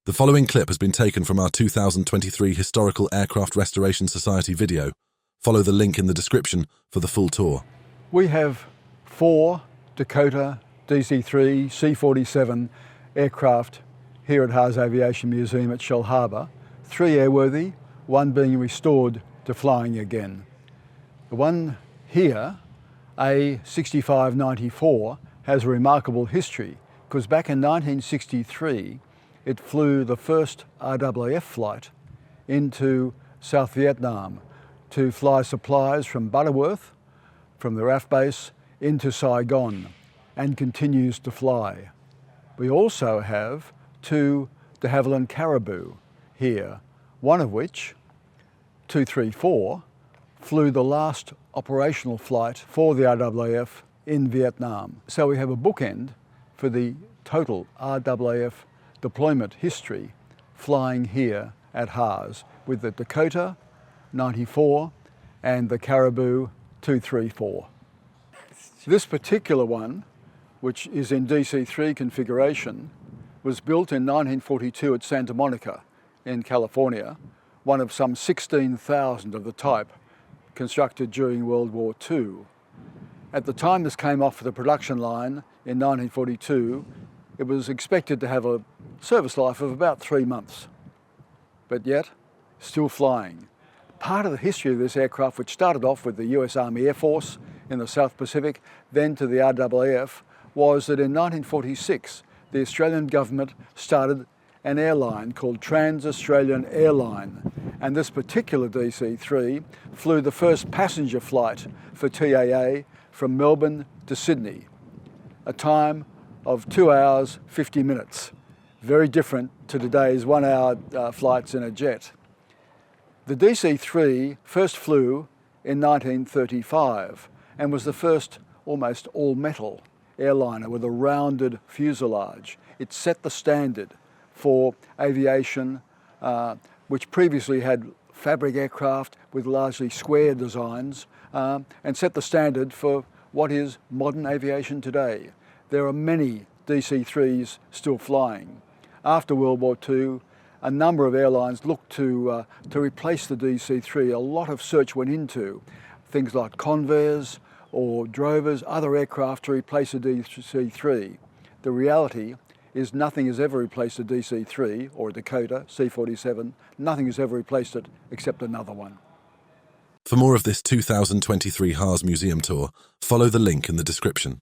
The following clip has been taken from our 2023 Historical Aircraft Restoration Society video. Follow the link in the description for the full tour. We have 4 Dakota DC-3 C-47 aircraft here at Haas Aviation Museum at Shell Harbour, 3 airworthy, 1 being restored to flying again. The one here, A6594, has a remarkable history because back in 1963 it flew the first RAAF flight into South Vietnam to fly supplies from Butterworth, from the RAF base, into Saigon, and continues to fly. We also have 2 de Havilland Caribou here, one of which, 234, flew the last operational flight for the RAAF in Vietnam. So we have a bookend for the total RAAF deployment history flying here at Haas with the Dakota 94 and the Caribou 234. This particular one, which is in DC-3 configuration, was built in 1942 at Santa Monica in California, one of some 16,000 of the type constructed during World War II. At the time this came off the production line in 1942, it was expected to have a service life of about 3 months, but yet still flying. Part of the history of this aircraft, which started off with the US Army Air Force in the South Pacific, then to the RAAF, was that in 1946 the Australian government started an airline called Trans-Australian Airline, and this particular DC-3 flew the first passenger flight for TAA from Melbourne to Sydney, a time of 2 hours 50 minutes, very different to today's 1-hour flights in a jet. The DC-3 first flew in 1935 and was the first almost all-metal airliner with a rounded fuselage. It set the standard for aviation, which previously had fabric aircraft with largely square designs, and set the standard for what is modern aviation today. There are many DC-3s still flying. After World War II, a number of airlines looked to replace the DC-3. A lot of search went into things like Convairs or Drovers, other aircraft to replace the DC-3. The reality is nothing has ever replaced a DC-3 or a Dakota C-47. Nothing has ever replaced it except another one. For more of this 2023 Haas Museum tour, follow the link in the description.